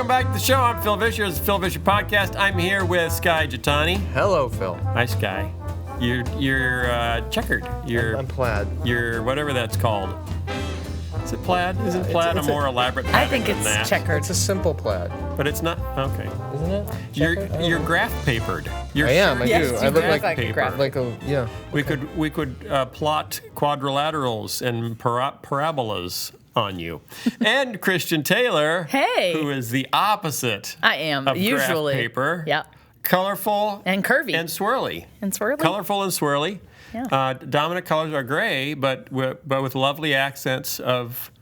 Welcome back to the show. I'm Phil Vischer. It's the Phil Vischer Podcast. I'm here with Sky Jatani. Hello, Phil. Hi, Sky. You're checkered. I'm plaid. You're whatever that's called. Is it plaid? Isn't plaid it's a more elaborate I pattern think than it's that? checkered. It's a simple plaid. But it's not. Okay. Isn't it? You're graph papered. You're I am. I Yes, do. you I look do like look like a graph. yeah. We could plot quadrilaterals and parabolas on you. And Christian Taylor, Hey. who is the opposite I am, of usually. graph paper. Yep. Colorful And curvy. and swirly. And swirly. Colorful and swirly. Yeah. Dominant colors are gray, but with lovely accents of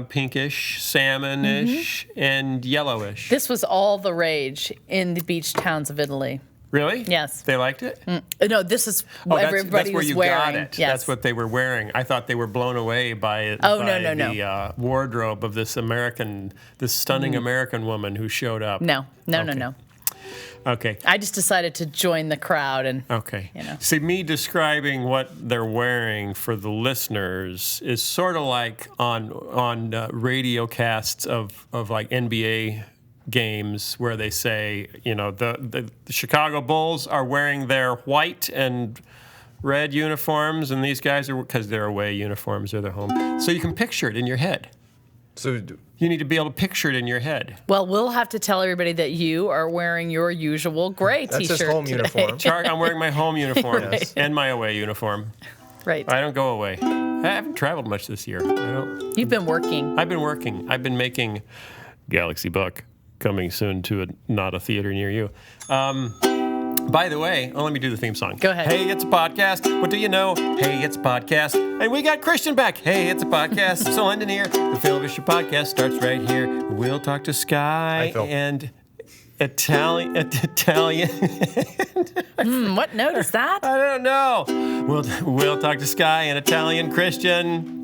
pinkish, salmonish, and yellowish. This was all the rage in the beach towns of Italy. Really? Yes. They liked it? No, this is Oh, what that's everybody where was you wearing. got it. Yes. That's what they were wearing. I thought they were blown away by Oh, by no. the wardrobe of this stunning American woman who showed up. No. Okay. I just decided to join the crowd and Okay. You know. See, me describing what they're wearing for the listeners is sort of like on radio casts of like NBA games where they say, you know, the Chicago Bulls are wearing their white and red uniforms, and these guys are, because they're away uniforms or they're home. So you can picture it in your head. So You need to be able to picture it in your head. well, we'll have to tell everybody that you are wearing your usual gray that's t-shirt his home today. uniform. I'm wearing my home uniform Yes. and my away uniform. Right. I don't go away. I haven't traveled much this year. You've been working. I've been working. I've been making Galaxy Buck, coming soon to not a theater near you. By the way, let me do the theme song. Go ahead. Hey, it's a podcast. What do you know? Hey, it's a podcast. And we got Christian back. Hey, it's a podcast. So London here. The Phil Vischer Podcast starts right here. We'll talk to Sky Hi, Phil. and Italian. What note is that? I don't know. We'll talk to Sky and Italian Christian.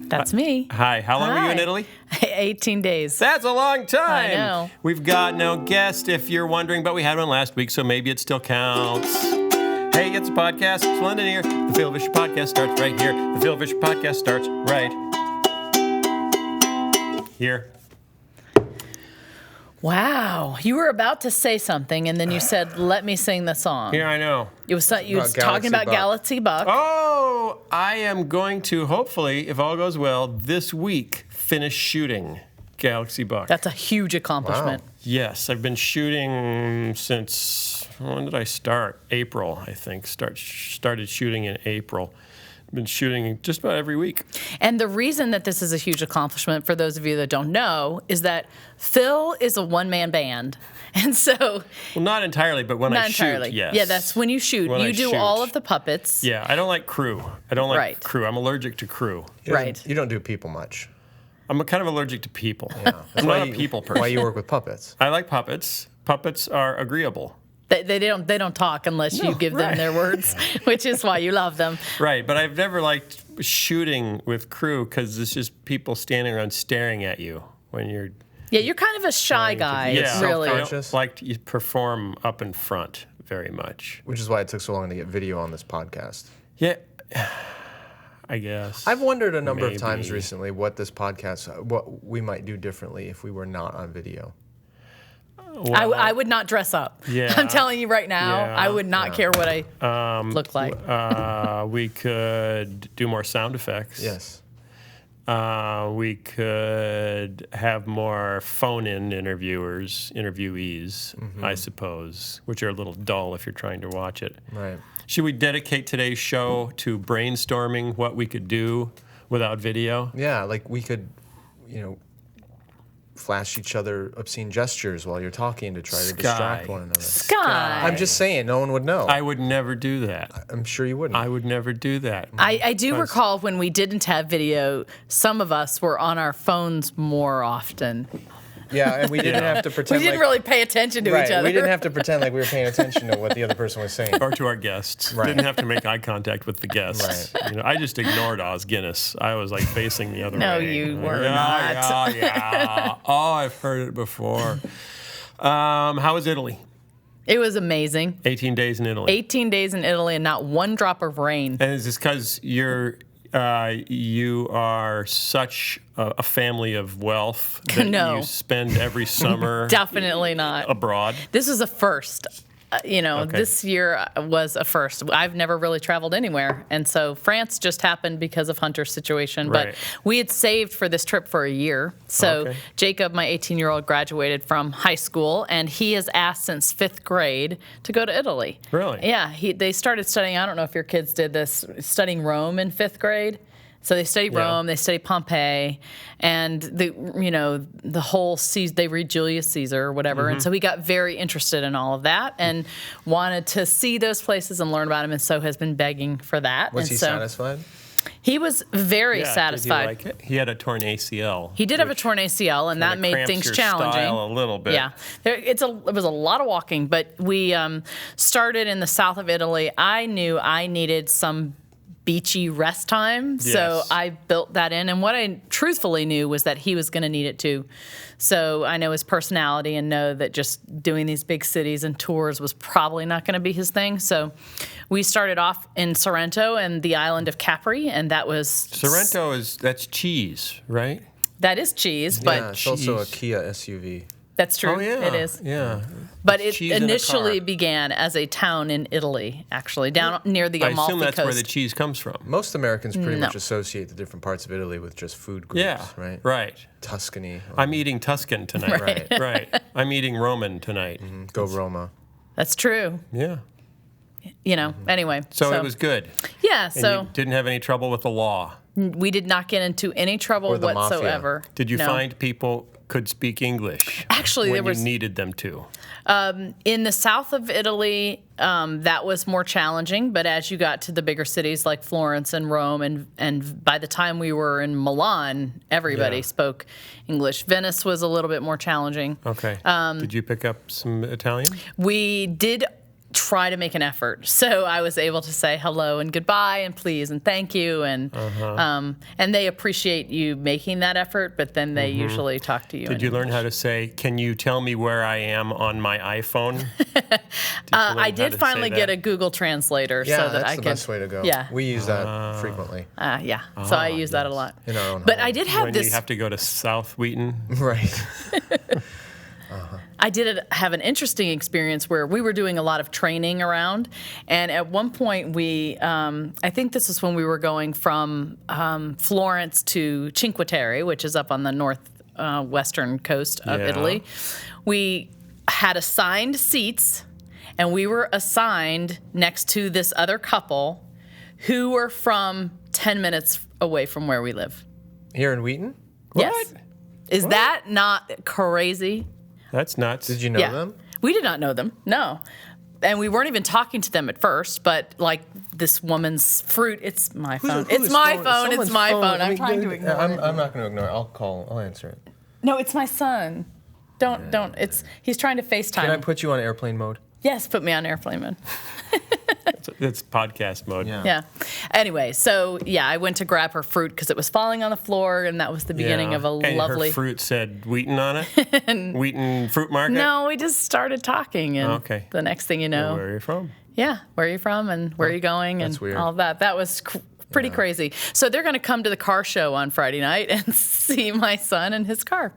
That's me. Hi. How long were you in Hi. Italy? 18 days. That's a long time. I know. We've got no guest if you're wondering, but we had one last week, so maybe it still counts. Hey, it's a podcast. It's London here. The Phil Vischer Podcast starts right here. The Phil Vischer Podcast starts right here. Wow. You were about to say something, and then you said, let me sing the song. Here, I know. It was you was About talking about Galaxy Buck. Galaxy Buck. Oh, I am going to, hopefully, if all goes well, this week, finish shooting Galaxy Buck. That's a huge accomplishment. Yes, I've been shooting since, when did I start? April, I think. Started shooting in April. Been shooting just about every week. And the reason that this is a huge accomplishment, for those of you that don't know, is that Phil is a one-man band. And so... Well, not entirely, but when not I entirely. shoot, yes. Yeah, that's when you shoot. When you I do shoot. all of the puppets. Yeah, I don't like crew. I don't like Right. crew. I'm allergic to crew. Right. You don't do people much. I'm kind of allergic to people. Yeah. I'm not a people person. Why you work with puppets? I like puppets. Puppets are agreeable. They don't talk unless you give them right. their words, which is why you love them. Right, but I've never liked shooting with crew because it's just people standing around staring at you when you're... Yeah, you're kind of a shy guy, Yeah, really. I don't Self-conscious? like to perform up in front very much. Which is why it took so long to get video on this podcast. Yeah, I guess. I've wondered a number of times Maybe. recently what we might do differently if we were not on video. I would not dress up. Yeah. I'm telling you right now, Yeah. I would not care what I look like. We could do more sound effects. Yes. We could have more phone-in interviewees, I suppose, which are a little dull if you're trying to watch it. Right. Should we dedicate today's show to brainstorming what we could do without video? Yeah, like we could, flash each other obscene gestures while you're talking to try to distract one another. Sky. I'm just saying, no one would know. I would never do that. I'm sure you wouldn't. I would never do that. I do recall when we didn't have video, some of us were on our phones more often. Yeah, and we didn't have to We pretend didn't really pay attention to right, each other. we didn't have to pretend like we were paying attention to what the other person was saying. Or to our guests. Right. Didn't have to make eye contact with the guests. Right. I just ignored Oz Guinness. I was like facing the other No, way. you were not. Yeah. Oh, I've heard it before. How was Italy? It was amazing. 18 days in Italy. 18 days in Italy and not one drop of rain. And is this because you are such a family of wealth that No. you spend every summer Definitely not. abroad? This was a first. This year was a first. I've never really traveled anywhere. And so France just happened because of Hunter's situation. Right. But we had saved for this trip for a year. So Okay. Jacob, my 18-year-old, graduated from high school, and he has asked since 5th grade to go to Italy. Really? Yeah. They started studying, I don't know if your kids did this, studying Rome in 5th grade. So they study Rome, they study Pompeii, and the whole they read Julius Caesar or whatever. And so he got very interested in all of that and wanted to see those places and learn about them, and so has been begging for that. Was he satisfied? He was very Yeah, satisfied. Did he like it? He had a torn ACL. He did have a torn ACL, and that kinda made cramps things your challenging. style a little bit. Yeah, it was a lot of walking, but we started in the south of Italy. I knew I needed some beachy rest time, so Yes. I built that in. And what I truthfully knew was that he was going to need it too. So I know his personality and know that just doing these big cities and tours was probably not going to be his thing. So we started off in Sorrento and the island of Capri, and that was Sorrento that's cheese, right? that is cheese, but Yeah, it's also a Jeez. Kia SUV. that's true. Oh yeah, It is. Yeah, But It's it cheese in a initially car. began as a town in Italy, actually, down near the I Amalfi assume that's Coast. where the cheese comes from. Most Americans pretty No. much associate the different parts of Italy with just food groups, Yeah, right? right. Tuscany. I'm eating Tuscan tonight. Right. Right. I'm eating Roman tonight. Go Roma. That's true. Yeah. Anyway. So it was good. Yeah, And so you didn't have any trouble with the law. we did not get into any trouble Or the mafia. whatsoever. Did you No. find people could speak English? Actually, when there was- you needed them to. In the south of Italy, that was more challenging, but as you got to the bigger cities like Florence and Rome, and by the time we were in Milan, everybody Yeah. spoke English. Venice was a little bit more challenging. Okay. Did you pick up some Italian? We did try to make an effort, so I was able to say hello and goodbye and please and thank you, and they appreciate you making that effort, but then they usually talk to you. Did you learn how to say, "Can you tell me where I am on my iPhone"? I did finally get a Google Translator Yeah, so that that's I the could. best way to go. Yeah. We use that frequently. Yeah. So I use that a lot. In our own But home. I did have when this. you have to go to South Wheaton. Right. I did have an interesting experience where we were doing a lot of training around, and at one point I think this is when we were going from Florence to Cinque Terre, which is up on the northwestern coast of Yeah. Italy. We had assigned seats, and we were assigned next to this other couple who were from 10 minutes away from where we live. Here in Wheaton? Yes. Is that not crazy? That's nuts. Did you know them? We did not know them, no. And we weren't even talking to them at first, but like this woman's fruit, it's my phone. Who It's is my phone? phone, it's Someone's my phone. I I'm mean, trying to ignore I'm it. not going to ignore it. I'll answer it. No, it's my son. Don't. He's trying to FaceTime. Can I put you on airplane mode? Yes, put me on airplane mode. It's podcast mode. Yeah. Yeah. Anyway, so yeah, I went to grab her fruit because it was falling on the floor, and that was the beginning of a and lovely. her fruit said Wheaton on it? Wheaton Fruit Market? No, we just started talking, and Okay. the next thing you know, Where are you from? yeah, where are you from and where are you going, and that's weird. all of that. That was pretty crazy. So they're going to come to the car show on Friday night and see my son and his car.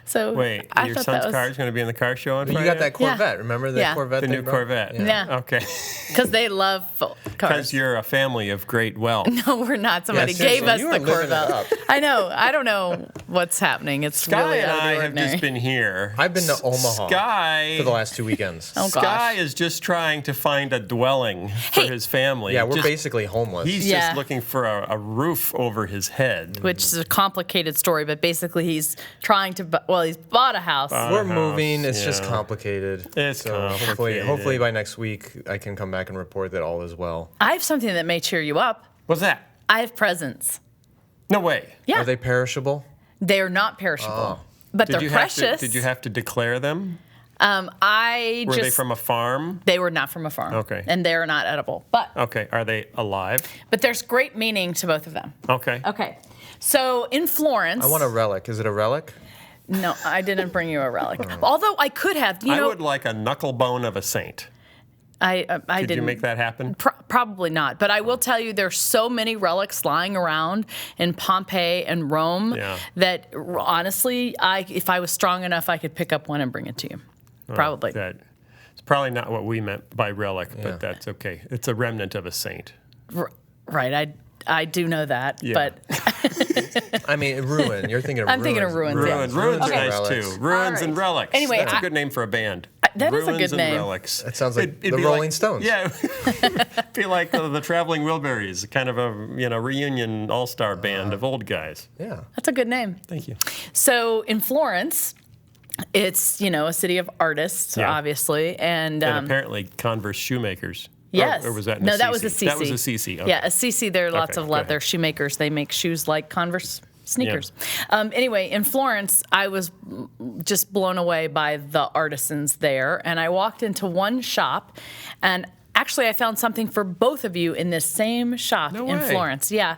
So Wait, I your thought son's that was, car is going to be in the car show on You Friday? got that Corvette, remember the Yeah. Corvette? The they new brought? Corvette. Yeah. Okay. because they love cars. Because you're a family of great wealth. No, we're not. Somebody seriously, gave us you the are living it Corvette. up. I know. I don't know what's happening. It's Sky really and out of I the have ordinary. just been here. I've been to Omaha Sky for the last 2 weekends. Oh, Sky gosh. is just trying to find a dwelling for Hey. his family. Yeah, we're Just- basically homeless. He's Yeah. just looking for a roof over his head. Which is a complicated story, but basically he's trying to. He's bought a house. We're house, moving. It's just yeah. complicated. It's complicated. Hopefully by next week I can come back and report that all is well. I have something that may cheer you up. What's that? I have presents. No way. Yeah, Are they perishable? they are not perishable, but Did they're you precious. Have to, did you have to declare them? I Were just they from a farm? they were not from a farm. Okay. and they're not edible, but Okay. Are they alive? there's great meaning to both of them. Okay. Okay, so in Florence, I want a relic. Is it a relic? no, I didn't bring you a relic. Although I could have. You I know, would like a knuckle bone of a saint. I Could didn't you make that happen? Probably not, but I will tell you there's so many relics lying around in Pompeii and Rome that honestly, if I was strong enough, I could pick up one and bring it to you. Probably. It's probably not what we meant by relic, but that's okay. It's a remnant of a saint. Right. I do know that, but I mean, ruin. You're thinking of I'm ruins. thinking of ruins. Ruins. Yeah. Ruins are Okay. nice too. Ruins and relics. Anyway, that's a good name for a band. That is a Ruins good name. And relics. That sounds like It'd the be Rolling Stones. Yeah, it'd be like the Traveling Wilburys, kind of a reunion all-star band of old guys. Yeah. That's a good name. Thank you. So in Florence, it's a city of artists, obviously, and apparently Converse shoemakers. Yes. Or was that No, that was Assisi. That was Assisi. Okay. Yeah, Assisi, there are lots Okay, of go leather ahead. shoemakers. They make shoes like Converse sneakers. Anyway, in Florence, I was just blown away by the artisans there. And I walked into one shop, and actually I found something for both of you in this same shop No in way. Florence. Yeah.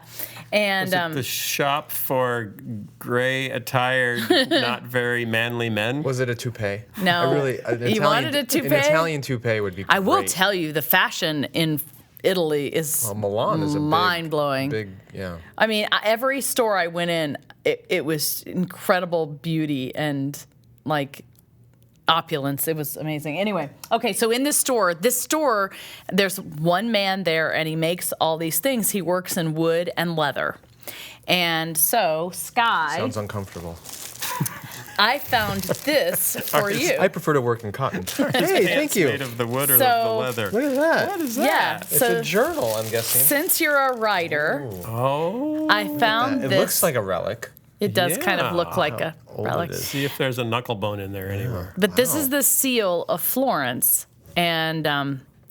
And Was it the shop for gray attired, not very manly men? Was it a toupee? No. You wanted a toupee? An Italian toupee would be great. I will tell you, the fashion in Italy is Milan is a mind-blowing. big, yeah. I mean, every store I went in, it was incredible beauty and like opulence. It was amazing. Anyway, okay, so in this store, there's one man there and he makes all these things. He works in wood and leather. And so, Sky, Sounds uncomfortable. I found this for you. I prefer to work in cotton. Hey, thank you. Made of the wood or So- the leather. Look at that. What is Yeah, that? It's so a journal, I'm guessing. since you're a writer, Oh. I found It this. looks like a relic. It does kind of look like a old it relic. is. See if there's a knuckle bone in there anywhere. But this is the seal of Florence, and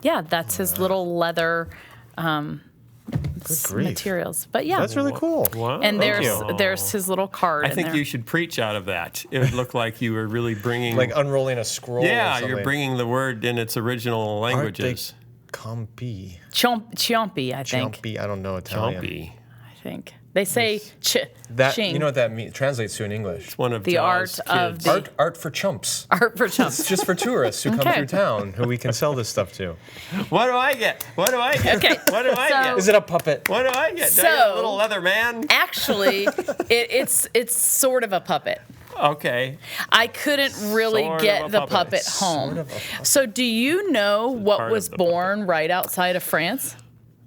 that's his little leather grief. materials. But yeah, That's really cool. Wow. and Thank there's his little card. I in think there. you should preach out of that. It would look like you were really bringing. Like unrolling a scroll or yeah, something. you're bringing the word in its original languages. Campi. Ciompi, I think. Ciampi, I don't know Italian. Chompy. I think they say That ching, you know what that means? Translates to in English. One of the Jaws' art of kids. the Art for chumps. art for It's chumps. just for tourists who come Okay. through town who we can sell this stuff to. What do I get? What do I get? Okay, What do I so- get? Is it a puppet? What do I get? Do I So- get a little leather man? Actually, it's sort of a puppet. Okay. I couldn't really Sort of get a the puppet. puppet It's home. sort of a puppet. So, do you know what part was of the puppet. born right outside of France?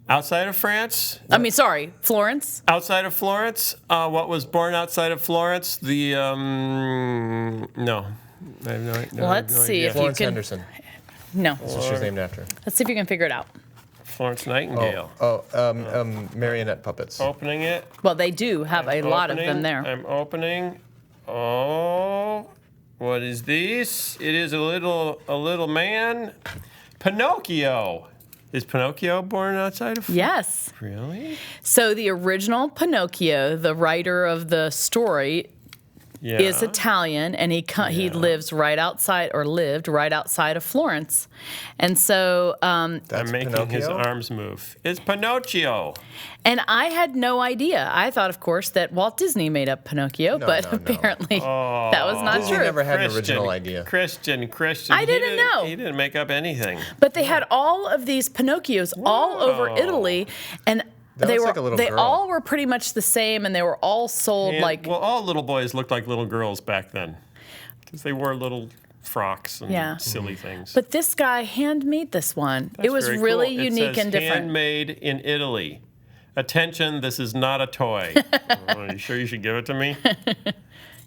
Outside of France? I mean, sorry, Florence. Outside of Florence? What was born outside of Florence? The, no. I have no idea. Let's see if you Florence can. Henderson. No, That's what she's named after. let's see if you can figure it out. Florence Nightingale. Marionette puppets. Opening it. Well, they do have a lot of them Opening. there. I'm opening. Oh, what is this? It is a little man. Pinocchio. Is Pinocchio born outside of? Yes. Really? So the original Pinocchio, the writer of the story, Yeah. is Italian, and he lives right outside, or lived right outside of Florence, and so I'm That's making his Pinocchio? arms move. It's Pinocchio. and I had no idea. I thought, of course, that Walt Disney made up Pinocchio, but no. apparently that was not Disney true. never had an original idea. Christian. I He didn't know. He didn't make up anything. But they had all of these Pinocchios all over Whoa. Italy, and That they looks were like a little they girl. all were pretty much the same, and they were all sold And, like well, all little boys looked like little girls back then, because they wore little frocks and Yeah. silly things. But this guy hand made this one. That's it was very really cool. unique it says and different. Handmade in Italy. Attention, this is not a toy. Are you sure you should give it to me?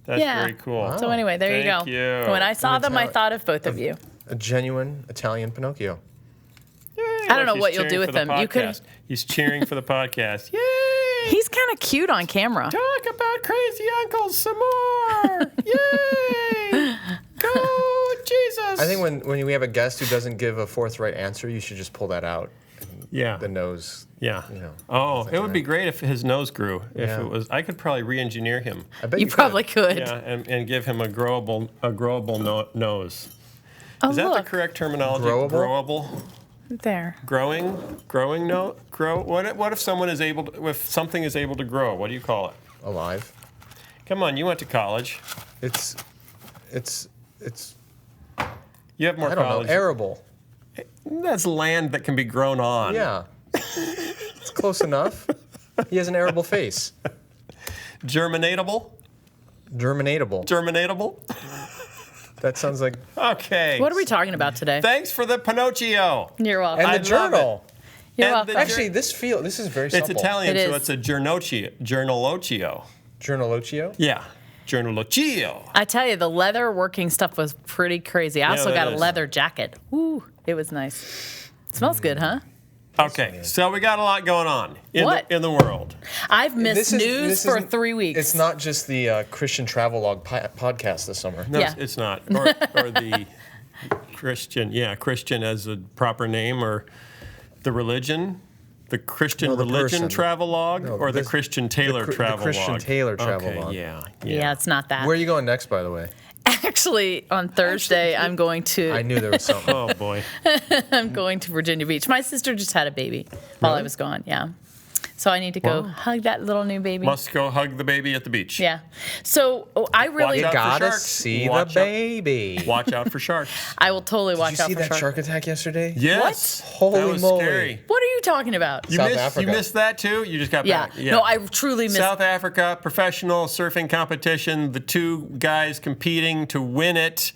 That's Yeah. very cool. So anyway, there Thank you you. go. When I saw them, I Itali- thought of both of you. A genuine Italian Pinocchio. Yay, I don't know he's what you'll do cheering with for the them. You could- podcast. He's cheering for the podcast. Yay! He's kind of cute on camera. Talk about crazy uncles some more. Yay! Go Jesus! I think when we have a guest who doesn't give a forthright answer, you should just pull that out. yeah. The nose. Yeah. You know, Oh, it would be great if his nose grew. If Yeah. it was, I could probably re-engineer him. I bet You probably could. Yeah, and give him a growable nose. Oh, Is that look. the correct terminology? Growable? Growable. There. Growing no grow. What if someone is able to, if something is able to grow? What do you call it? alive. Come on, you went to college. It's You have more I don't know, college. arable. That's land that can be grown on. Yeah. It's close enough. He has an arable face. Germinatable? Germinatable. That sounds like... Okay. What are we talking about today? Thanks for the Pinocchio. You're welcome. And I the love journal. You're and welcome. the Actually, this is very supple. It's Italian, It so is. it's a Giornocchio. Journalocchio? Yeah. Giornalocchio. I tell you, the leather working stuff was pretty crazy. I also that got a is. leather jacket. Ooh, it was nice. Smells good, huh? Okay, so we got a lot going on What? in the world. I've missed news for isn't- 3 weeks. It's not just the Christian Travelogue podcast this summer. No, Yeah. it's not. Or the Christian, Christian as a proper name, or the religion, the Christian No, the religion person. travelogue, No, or the this- Christian Taylor the travelogue. Christian Taylor Okay, travelogue. yeah. yeah, it's not that. Where are you going next, by the way? Actually, on Thursday, I'm going I to knew there was something. Oh boy. Virginia Beach. My sister just had a baby while I was gone. Yeah, so I need to go hug that little new baby. Must go hug the baby at the beach. Yeah. So I really, Watch out for Gotta sharks. see Watch the out. baby. Watch out for sharks. I will totally Did watch you out see for that sharks. shark attack yesterday? Yes. Holy that was moly. scary. What are you talking about? You South missed, Africa. You missed that too? You just got Yeah. back? No, I truly missed. South Africa, professional surfing competition. The two guys competing to win it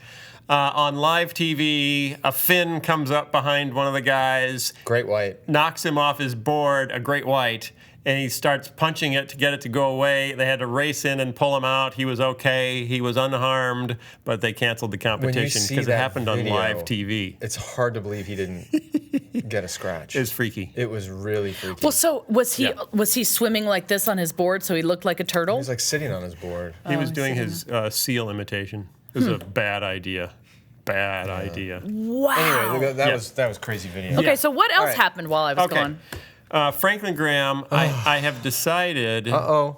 on live TV. A fin comes up behind one of the guys, Great white. knocks him off his board, a great white, and he starts punching it to get it to go away. They had to race in and pull him out. He was okay. He was unharmed, but they canceled the competition see because it that happened on video, live TV. It's hard to believe he didn't get a scratch. It's freaky. It was really freaky. Well, so was he? Yeah. Was he swimming like this on his board, so he looked like a turtle? he was like sitting on his board. He was doing his seal imitation. It was a bad idea. Bad idea. Wow. Anyway, that Yeah. was crazy video. Okay, so what else right. happened while I was Okay. gone? Franklin Graham, I have decided. Uh-oh.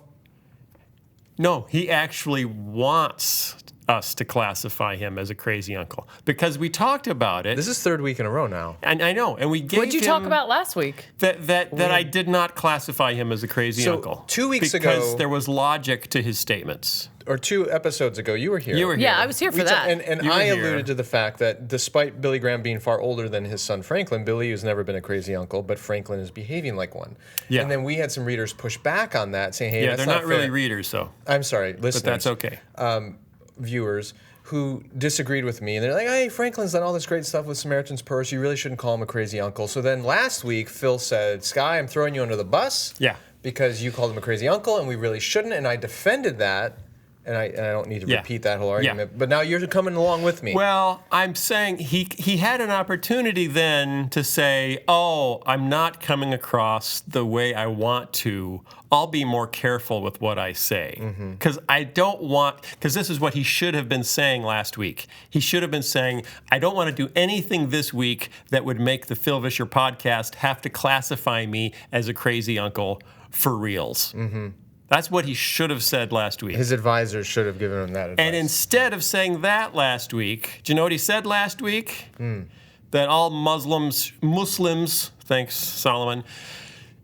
No, he actually wants us to classify him as a crazy uncle because we talked about it. This is third week in a row now. And I know, and we gave What'd you him talk about last week? that I did not classify him as a crazy So, uncle. 2 weeks because ago- there was logic to his statements. Or 2 episodes ago, you were here. You were here. Yeah, I was here for We that. and You were I here. alluded to the fact that despite Billy Graham being far older than his son Franklin, Billy has never been a crazy uncle, but Franklin is behaving like one. Yeah. And then we had some readers push back on that, saying, "Hey, Yeah, that's they're not really fair." readers, though. I'm sorry, listeners. But that's okay. Viewers who disagreed with me, and they're like, "Hey, Franklin's done all this great stuff with Samaritan's Purse. You really shouldn't call him a crazy uncle." So then last week, Phil said, "Sky, I'm throwing you under the bus." Yeah. Because you called him a crazy uncle, and we really shouldn't. And I defended that, and I don't need to Yeah. repeat that whole argument. Yeah. But now you're coming along with me. Well, I'm saying he had an opportunity then to say, "Oh, I'm not coming across the way I want to. I'll be more careful with what I say." Because I don't want, because this is what he should have been saying last week. He should have been saying, "I don't want to do anything this week that would make the Phil Vischer podcast have to classify me as a crazy uncle for reals." That's what he should have said last week. His advisors should have given him that advice. And instead of saying that last week, do you know what he said last week? That all Muslims, thanks Solomon,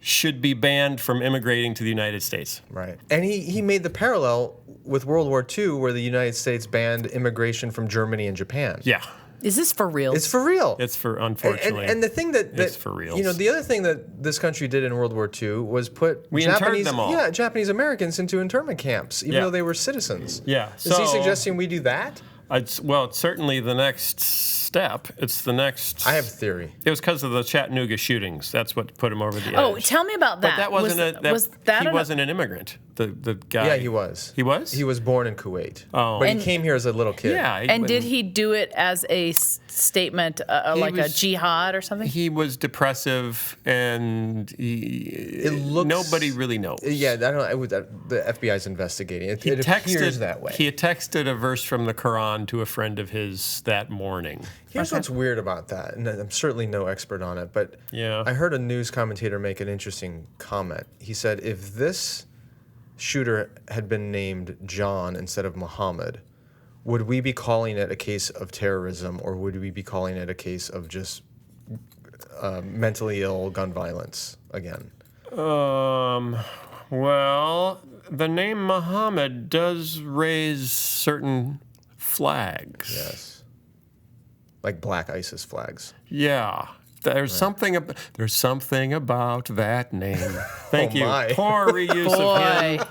should be banned from immigrating to the United States. Right. And he made the parallel with World War II, where the United States banned immigration from Germany and Japan. Yeah, Is this for real? It's for real. it's for, unfortunately. And the thing that it's for reals. You know, the other thing that this country did in World War II was put We interned Japanese, them all. Japanese Americans into internment camps, even Yeah. though they were citizens. Yeah, Is he so- suggesting we do that? It's certainly the next step. It's the next. I have a theory. It was because of the Chattanooga shootings. That's what put him over the edge. Oh, tell me about that. But that wasn't was that he an- wasn't an immigrant. The guy. Yeah, he was. He was? He was born in Kuwait. Oh. But And- he came here as a little kid. Yeah. And did he do it as a statement, like a was- jihad or something? He was depressive, and It looks. nobody really knows. Yeah, I don't know. The FBI's investigating. It He appears that way. He had texted a verse from the Quran to a friend of his that morning. Here's what's weird about that, and I'm certainly no expert on it, but Yeah. I heard a news commentator make an interesting comment. He said, if this shooter had been named John instead of Muhammad, would we be calling it a case of terrorism, or would we be calling it a case of just mentally ill gun violence again? Well, the name Muhammad does raise certain flags. Yes. Like black ISIS flags. Yeah, There's something about that name. Thank you. My. Poor reuse of him.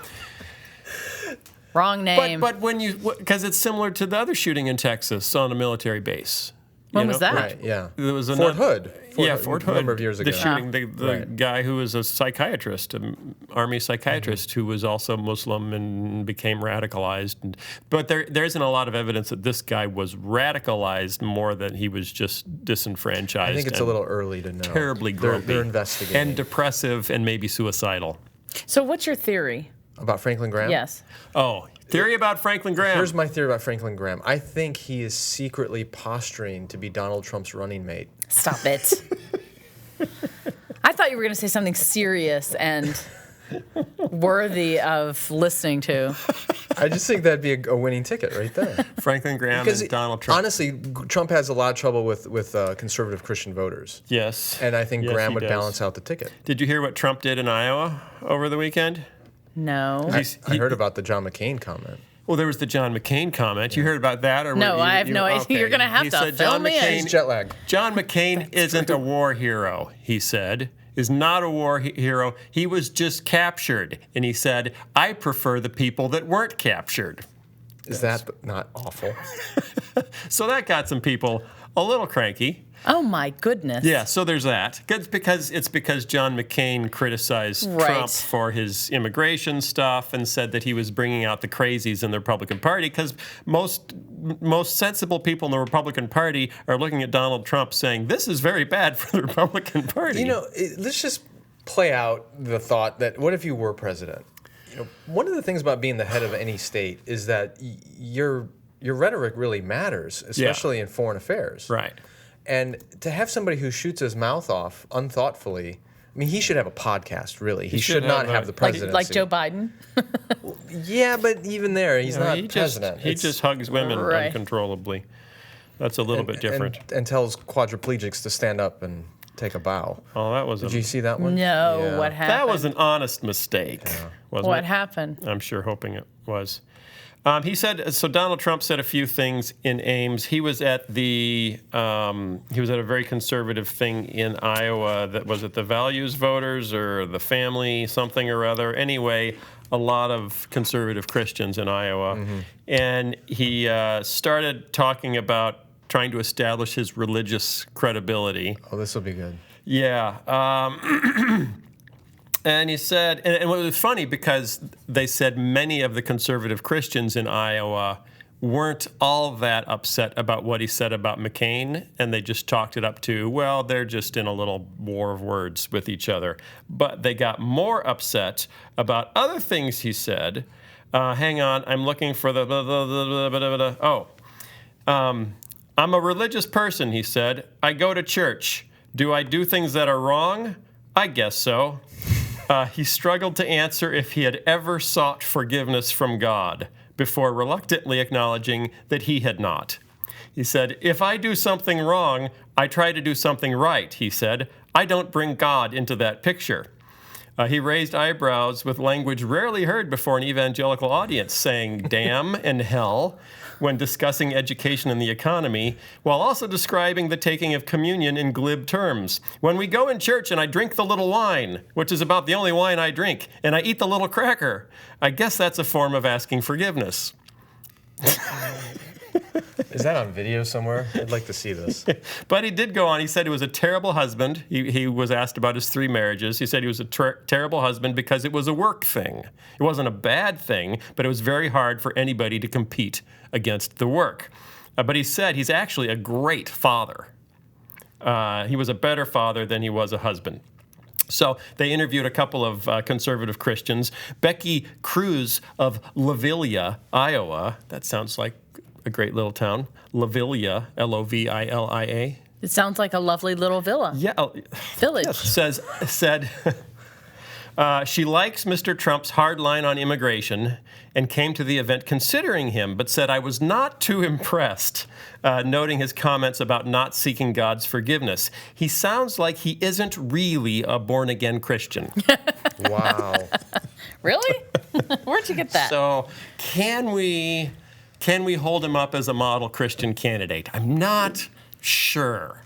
Wrong name. But when because it's similar to the other shooting in Texas on a military base. When was that? Right, yeah. There was Fort Hood. Fort Hood. A number of years ago. The shooting, the guy who was a psychiatrist, an army psychiatrist, who was also Muslim and became radicalized. But there isn't a lot of evidence that this guy was radicalized more than he was just disenfranchised. I think it's a little early to know. Terribly grumpy. They're investigating. And depressive and maybe suicidal. So what's your theory? About Franklin Graham? Yes. Oh, theory about Franklin Graham. Here's my theory about Franklin Graham. I think he is secretly posturing to be Donald Trump's running mate. Stop it. I thought you were going to say something serious and worthy of listening to. I just think that'd be a winning ticket right there. Franklin Graham Because and Donald Trump. honestly, Trump has a lot of trouble with conservative Christian voters. Yes. And I think Yes, Graham he would does. balance out the ticket. Did you hear what Trump did in Iowa over the weekend? No. I heard about the John McCain comment. Well, there was the John McCain comment. You heard about that? Or No, were I have no idea. okay. You're going to have He to said fill John me in. McCain, He's jet lagged. John McCain isn't a war hero, he said. Is not a war hero. He was just captured. And he said, I prefer the people that weren't captured. Is that not awful? So that got some people a little cranky. Oh, my goodness. Yeah, so there's that. It's because John McCain criticized Right. Trump for his immigration stuff and said that he was bringing out the crazies in the Republican Party, because most sensible people in the Republican Party are looking at Donald Trump saying, this is very bad for the Republican Party. You know, let's just play out the thought that what if you were president? You know, one of the things about being the head of any state is that your rhetoric really matters, especially in foreign affairs. Right. And to have somebody who shoots his mouth off unthoughtfully, I mean, he should have a podcast, really. He should not have the presidency. Like Joe Biden? Yeah, but even there, he's not he president. He just hugs women Right. uncontrollably. That's a little bit different. And tells quadriplegics to stand up and take a bow. Oh, that was Did you see that one? No. Yeah. What happened? that was an honest mistake, wasn't What it? happened? I'm sure hoping it was. He said, so Donald Trump said a few things in Ames. He was at a very conservative thing in Iowa that was it the values voters or the family something or other. Anyway, a lot of conservative Christians in Iowa. Mm-hmm. And he started talking about trying to establish his religious credibility. Oh, this will be good. Yeah. And he said, and it was funny because they said many of the conservative Christians in Iowa weren't all that upset about what he said about McCain, and they just chalked it up to, well, they're just in a little war of words with each other. But they got more upset about other things he said. Hang on, I'm looking for the I'm a religious person, he said. I go to church. Do I do things that are wrong? I guess so. He struggled to answer if he had ever sought forgiveness from God before reluctantly acknowledging that he had not. He said, if I do something wrong, I try to do something right, he said. I don't bring God into that picture. He raised eyebrows with language rarely heard before an evangelical audience, saying damn and hell when discussing education and the economy, while also describing the taking of communion in glib terms. When we go in church and I drink the little wine, which is about the only wine I drink, and I eat the little cracker, I guess that's a form of asking forgiveness. Is that on video somewhere? I'd like to see this. But he did go on. He said he was a terrible husband. He was asked about his 3 marriages. He said he was a terrible husband because it was a work thing. It wasn't a bad thing, but it was very hard for anybody to compete against the work. But he said he's actually a great father. He was a better father than he was a husband. So they interviewed a couple of conservative Christians. Becky Cruz of Lovilia, Iowa. That sounds like a great little town. Lovilia, Lovilia. It sounds like a lovely little villa. Yeah. Village. Said she likes Mr. Trump's hard line on immigration and came to the event considering him, but said, I was not too impressed, noting his comments about not seeking God's forgiveness. He sounds like he isn't really a born-again Christian. Wow. Really? Where'd you get that? So can we hold him up as a model Christian candidate? I'm not sure.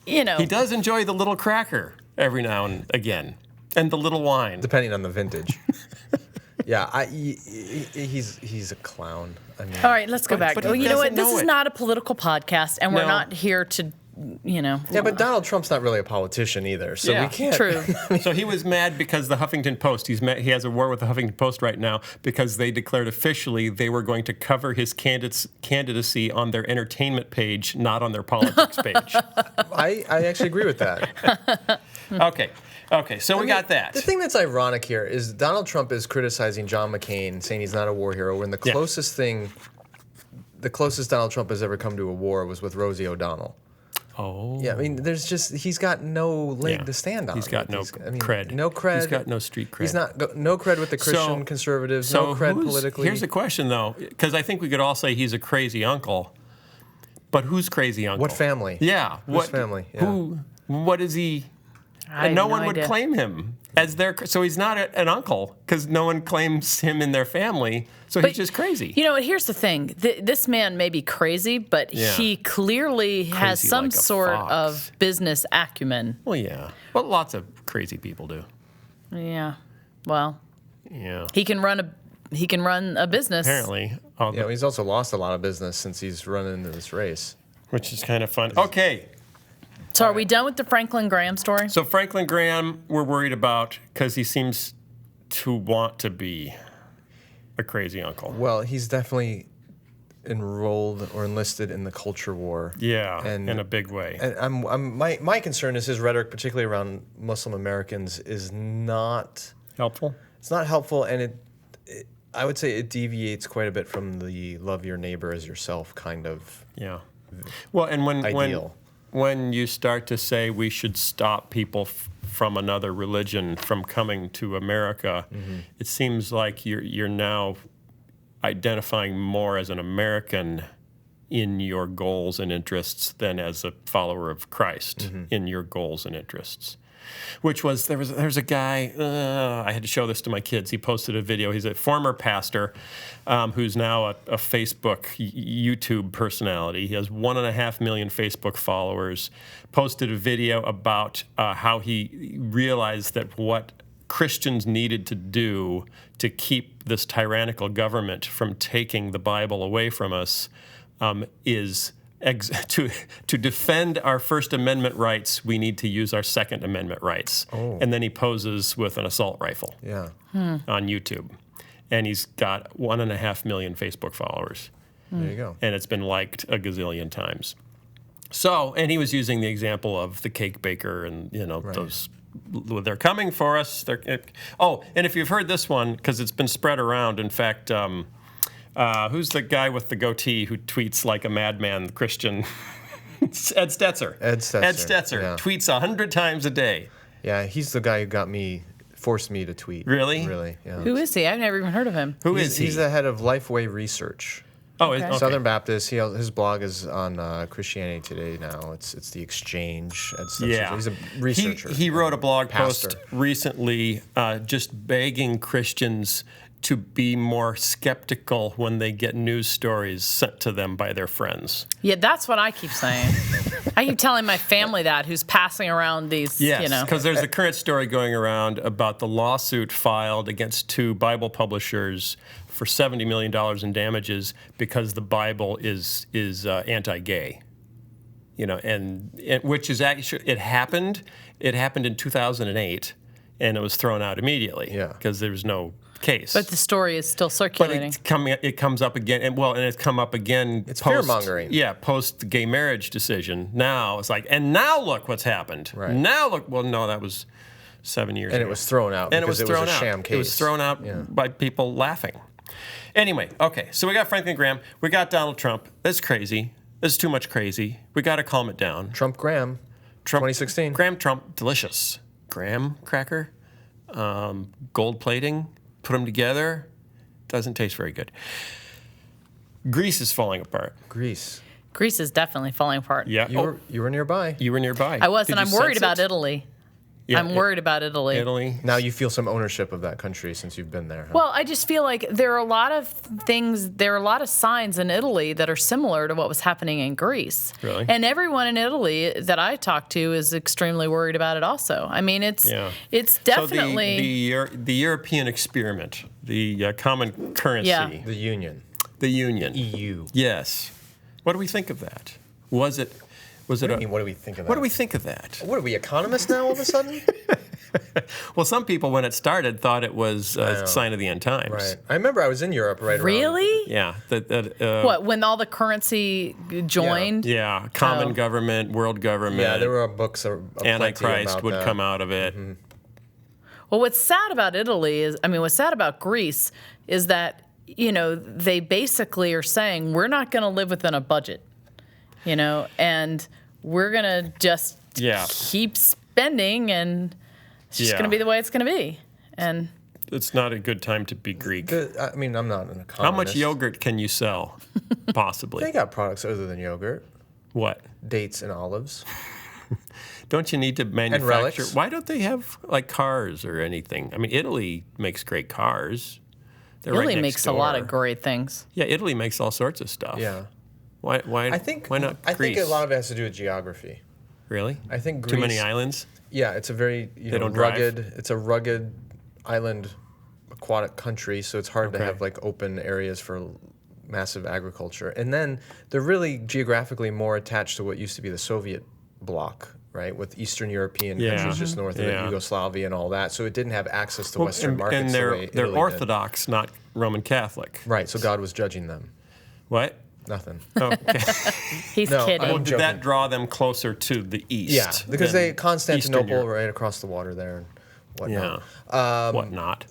you know. He does enjoy the little cracker every now and again, and the little wine. Depending on the vintage. Yeah, he's a clown. I mean, All right, let's go back. but Well, he you know what? doesn't This know is it. not a political podcast, and we're No. not here to, yeah, but Donald Trump's not really a politician either, so Yeah. we can't. True. So he was mad because the Huffington Post, he has a war with the Huffington Post right now because they declared officially they were going to cover his candidacy on their entertainment page, not on their politics page. I actually agree with that. Okay, so we got that. The thing that's ironic here is Donald Trump is criticizing John McCain, saying he's not a war hero, when the closest Donald Trump has ever come to a war was with Rosie O'Donnell. Oh. Yeah, I mean, he's got no leg to stand on. He's got no cred. No cred. He's got no street cred. He's no cred with the Christian conservatives. No cred politically. Here's the question, though, because I think we could all say he's a crazy uncle. But who's crazy uncle? What family? Yeah. Whose family? Yeah. What is he? I And no have one would idea. claim him as their. So he's not an uncle because no one claims him in their family. So he's just crazy. You know what? Here's the thing. This man may be crazy, but he clearly has Crazy some like a sort fox. of business acumen. Well, yeah. Well, lots of crazy people do. Yeah. Well, Yeah. he can run a business. Apparently. Yeah, he's also lost a lot of business since he's run into this race. Which is kind of fun. Okay. So are we done with the Franklin Graham story? So Franklin Graham, we're worried about because he seems to want to be a crazy uncle. Well, he's definitely enrolled or enlisted in the culture war. Yeah, and in a big way. And my concern is his rhetoric, particularly around Muslim Americans, is not Helpful? it's not helpful, and I would say it deviates quite a bit from the love your neighbor as yourself kind of Yeah. Well, and ideal. when you start to say we should stop people from another religion from coming to America, it seems like you're now identifying more as an American in your goals and interests than as a follower of Christ in your goals and interests. Which was there's a guy, I had to show this to my kids. He posted a video. He's a former pastor who's now a Facebook, YouTube personality. He has 1.5 million Facebook followers. Posted a video about how he realized that what Christians needed to do to keep this tyrannical government from taking the Bible away from us is to defend our First Amendment rights, we need to use our Second Amendment rights. Oh. And then he poses with an assault rifle yeah. on YouTube. And he's got 1.5 million Facebook followers. There you go. And it's been liked a gazillion times. So, and he was using the example of the cake baker and, those, they're coming for us. And if you've heard this one, because it's been spread around, in fact, who's the guy with the goatee who tweets like a madman, Christian? Ed Stetzer. Ed Stetzer, yeah. Tweets 100 times a day. Yeah, he's the guy who forced me to tweet. Really? Really, yeah. Who is he? I've never even heard of him. Who is he? He's the head of Lifeway Research. Oh, Okay. okay. Southern Baptist. His blog is on Christianity Today now. It's the Exchange. Ed Stetzer. Yeah. He's a researcher. He wrote a blog Pastor. post recently just begging Christians to be more skeptical when they get news stories sent to them by their friends. Yeah, that's what I keep saying. I keep telling my family that, who's passing around these, Yes, because there's a current story going around about the lawsuit filed against 2 Bible publishers for $70 million in damages because the Bible is anti-gay. And which is actually, it happened in 2008, and it was thrown out immediately because there was no case. But the story is still circulating. But it comes up again, and it's come up again. It's fear-mongering. Yeah, post the gay marriage decision. Now it's like, and now look what's happened. Right. Now look. Well, no, that was 7 years ago. And it was thrown out And because it was a sham case. It was thrown out by people laughing. Anyway, okay, so we got Franklin Graham. We got Donald Trump. That's crazy. This is too much crazy. We got to calm it down. Trump-Graham, 2016. Graham Trump, delicious. Graham cracker, gold plating. Put them together, doesn't taste very good. Greece is falling apart. Greece. Greece is definitely falling apart. Yeah. You were nearby. You were nearby. I was, Did and you I'm worried sense about it? Italy. I'm worried about Italy. Italy. Now you feel some ownership of that country since you've been there. Huh? Well, I just feel like there are a lot of things, there are a lot of signs in Italy that are similar to what was happening in Greece. Really? And everyone in Italy that I talk to is extremely worried about it also. I mean, it's definitely... So the European experiment, the common currency, Yeah. The Union. the union. EU. Yes. What do we think of that? Was it What do you mean, what do we think of that? What do we think of that? What are we, economists now all of a sudden? Well, some people, when it started, thought it was a sign of the end times. Right. I remember I was in Europe right around. Really? Yeah. What, when all the currency joined? Yeah. Common Oh. government, world government. Yeah, there were books Antichrist would that. come out of it. Mm-hmm. Well, what's sad about Italy is, I mean, what's sad about Greece is that, you know, they basically are saying, we're not going to live within a budget, you know, and we're going to just keep spending, and it's just going to be the way it's going to be. And it's not a good time to be Greek. I mean, I'm not an economist. How much yogurt can you sell, possibly? They got products other than yogurt. What? Dates and olives. Don't you need to manufacture? relics. Why don't they have like cars or anything? I mean, Italy makes great cars. They're Italy right next makes a lot door. of great things. Yeah, Italy makes all sorts of stuff. Yeah. Why? Why not Greece? I think a lot of it has to do with geography. Really? I think Too many Greece- islands. Yeah, it's a very don't drive? rugged. It's a rugged island, aquatic country, so it's hard to Okay. have like open areas for massive agriculture. And then they're really geographically more attached to what used to be the Soviet bloc, right? With Eastern European Yeah. countries just north of it, Yeah. Yugoslavia and all that. So it didn't have access to Western markets. and the they're way they're Italy did. Orthodox, not Roman Catholic. Right. So God was judging them. What? Nothing. Oh, okay. He's No, kidding. I'm Did that joking. draw them closer to the east? Yeah, because than they Eastern Constantinople Europe? right across the water there and whatnot. Yeah. Whatnot.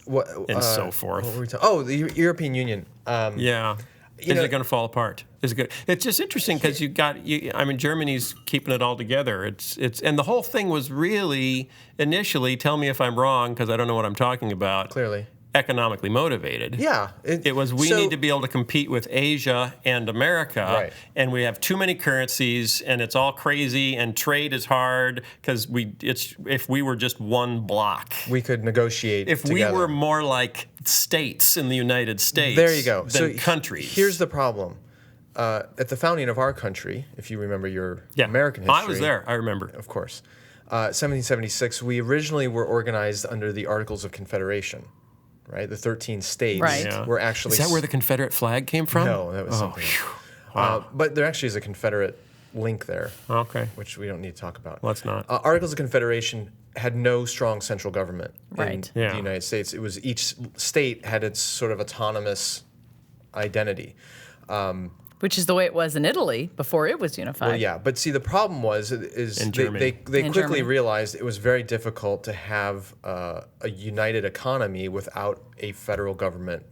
And so forth. What were we the European Union. Yeah. Is know- it going to fall apart? Is it good? It's just interesting because I mean, Germany's keeping it all together. It's and the whole thing was really initially. Tell me if I'm wrong, because I don't know what I'm talking about. Clearly. Economically motivated. Yeah. It was we need to be able to compete with Asia and America, Right. and we have too many currencies, and it's all crazy, and trade is hard because if we were just one block. We could negotiate If together. we were more like states in the United States, There you go. than countries. Here's the problem. At the founding of our country, if you remember your American history. I was there. I remember. Of course. 1776, we originally were organized under the Articles of Confederation, right? The 13 states Right. Yeah. were actually... Is that where the Confederate flag came from? No, that was something else. But there actually is a Confederate link there, Okay. which we don't need to talk about. Let's not. Articles of Confederation had no strong central government Right. in Yeah. the United States. It was each state had its sort of autonomous identity. Which is the way it was in Italy before it was unified. Well, yeah, but see, the problem was In Germany. they In quickly Germany. realized it was very difficult to have a united economy without a federal government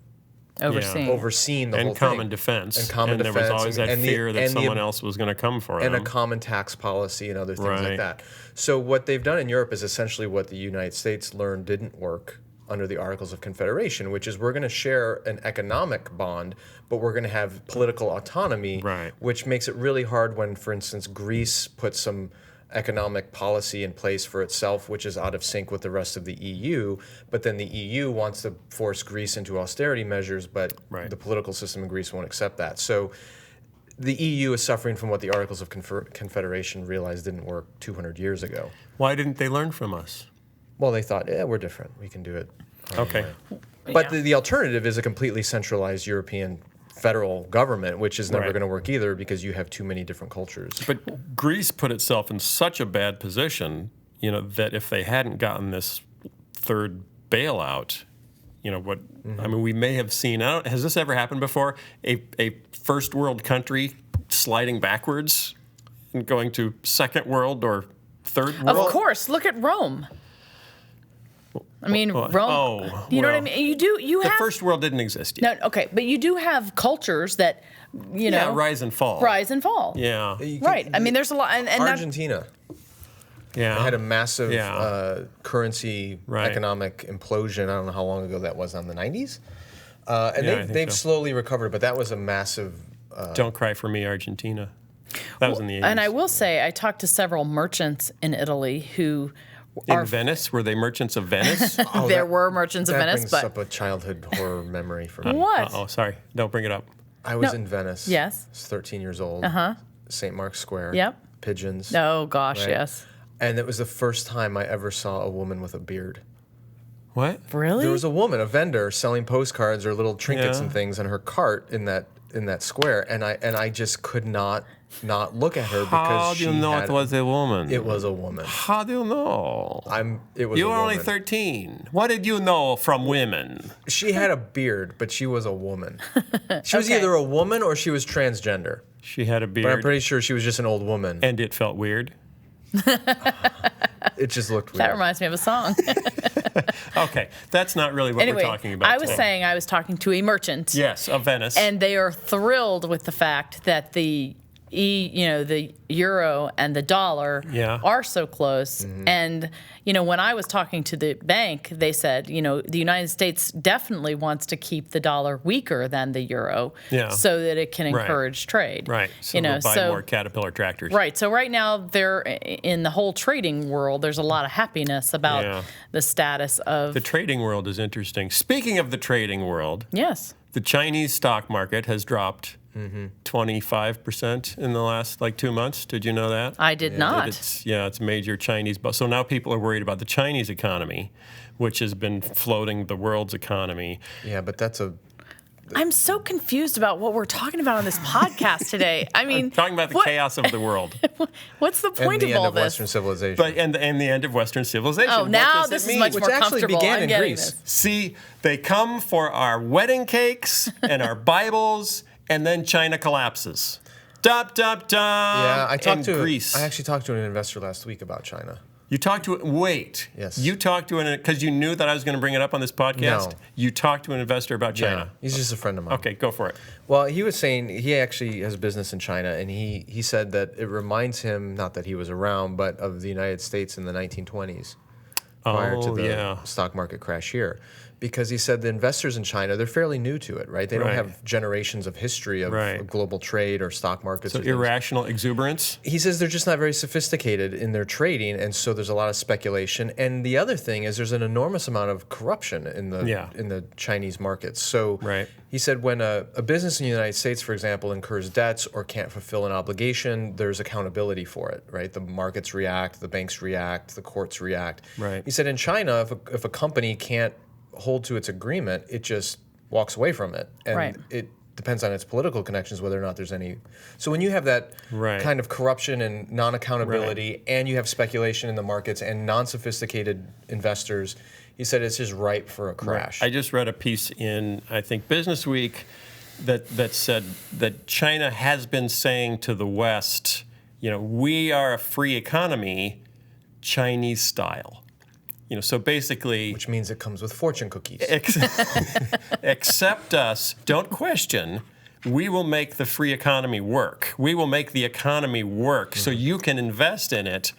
Overseeing. overseeing the whole And thing. common defense. And common there was defense always and- that and the- fear that and the- someone else was going to come for and them. a common tax policy and other things Right. like that. So what they've done in Europe is essentially what the United States learned didn't work under the Articles of Confederation, which is we're going to share an economic bond, but we're going to have political autonomy, Right. which makes it really hard when, for instance, Greece puts some economic policy in place for itself, which is out of sync with the rest of the EU, but then the EU wants to force Greece into austerity measures, but Right. the political system in Greece won't accept that. So the EU is suffering from what the Articles of Confederation realized didn't work 200 years ago. Why didn't they learn from us? Well, they thought, yeah, we're different. We can do it. our own Okay. way. But Yeah. the alternative is a completely centralized European federal government, which is never Right. going to work either because you have too many different cultures. But Greece put itself in such a bad position, that if they hadn't gotten this third bailout, I mean, we may have seen. Has this ever happened before? A first world country sliding backwards and going to second world or third world? Of course, look at Rome. I mean, Rome. oh, you know what I well, mean? You The have first world didn't exist yet. no, okay, but you do have cultures that Yeah, rise and fall. rise and fall. Yeah, You Right. can- I mean, there's a lot, and that, Argentina yeah. had a massive Yeah. currency Right. economic implosion. I don't know how long ago that was, on the 90s? And Yeah, I think they've so. slowly recovered, but that was a massive... Don't cry for me, Argentina. That was in the 80s. and I will say, I talked to several merchants in Italy who In Venice? Were they merchants of Venice? There were merchants of That Venice, brings but up a childhood horror memory for me. what? Oh, sorry. Don't bring it up. I was No. in Venice. Yes. I was 13 years old. St. Mark's Square. Yep. Pigeons. Oh gosh, Right. yes. And it was the first time I ever saw a woman with a beard. What? Really? There was a woman, a vendor, selling postcards or little trinkets Yeah. and things in her cart in that square, and I just could not look at her because How do you know it was a woman? It was a woman. How do you know? It was. You a were only woman. 13. What did you know from women? She had a beard, but she was a woman. She was Okay. either a woman or she was transgender. She had a But I'm beard, pretty sure she was just an old woman. and it felt weird. It just looked weird. That reminds me of a song. Okay, that's not really what Anyway, we're talking about. I was today. saying I was talking to a merchant. Yes, of Venice. And they are thrilled with the fact that the the euro and the dollar Yeah. are so close. And when I was talking to the bank, they said, the United States definitely wants to keep the dollar weaker than the euro, Yeah. so that it can Right. encourage trade. right. So they'll buy more Caterpillar tractors. Right. So right now, there in the whole trading world, there's a lot of happiness about Yeah. the status of The trading world is interesting. Speaking of the trading world, yes. the Chinese stock market has dropped 25% in the last 2 months. Did you know that? I did not. It's major Chinese. So now people are worried about the Chinese economy, which has been floating the world's economy. Yeah, but that's a. I'm so confused about what we're talking about on this podcast today. I mean, Talking about the what- chaos of the world. What's the And point the of end all of this? Western civilization. But and the end of Western civilization. Oh, What now does it this is mean? much Which more actually comfortable. began I'm in getting Greece. this. See, they come for our wedding cakes and our Bibles, and then China collapses. Dop, dop, dop. yeah, I Greece. actually talked to an investor last week about China. You talked to wait. Yes. You talked to because you knew that I was going to bring it up on this podcast. No. You talked to an investor about China. He's just a friend of mine. Okay, go for it. Well, he was saying he actually has business in China, and he said that it reminds him, not that he was around, but of the United States in the 1920s, prior to the stock market crash here. Because he said the investors in China, they're fairly new to it, right? They don't Right. have generations of history of Right. global trade or stock markets. So or things. irrational exuberance. He says they're just not very sophisticated in their trading, and so there's a lot of speculation. And the other thing is there's an enormous amount of corruption in the Chinese markets. So Right. he said when a business in the United States, for example, incurs debts or can't fulfill an obligation, there's accountability for it, right? The markets react, the banks react, the courts react. Right. He said in China, if a company can't hold to its agreement, it just walks away from it. And Right. it depends on its political connections whether or not there's any. So when you have that Right. kind of corruption and non-accountability, and you have speculation in the markets and non-sophisticated investors, he said it's just ripe for a crash. I just read a piece in, I think, Business Week that said that China has been saying to the West, we are a free economy, Chinese style. So basically, Which means it comes with fortune cookies. accept us, don't question. We will make the free economy work. We will make the economy work so you can invest in it,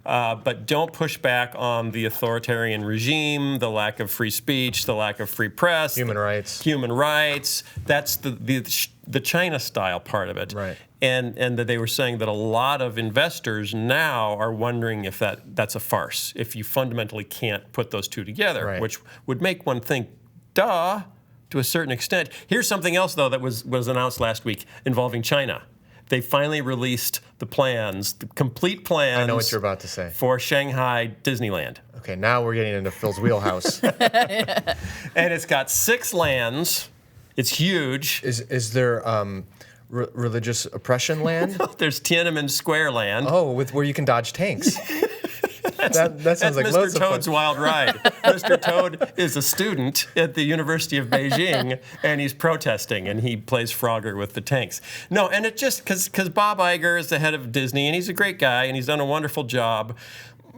but don't push back on the authoritarian regime, the lack of free speech, the lack of free press, Human rights. Human rights. That's the China style part of it. Right. And that they were saying that a lot of investors now are wondering if that's a farce, if you fundamentally can't put those two together, Right. which would make one think, duh, to a certain extent. Here's something else, though, that was announced last week involving China. They finally released the plans, the complete plans. I know what you're about to say. For Shanghai Disneyland. Okay, now we're getting into Phil's wheelhouse. And it's got 6 lands. It's huge. Is there religious oppression land? There's Tiananmen Square land. Oh, where you can dodge tanks. that sounds That's like Mr. loads of Toad's fun. Wild Ride. Mr. Toad is a student at the University of Beijing, and he's protesting, and he plays Frogger with the tanks. No, and it just, because Bob Iger is the head of Disney, and he's a great guy, and he's done a wonderful job.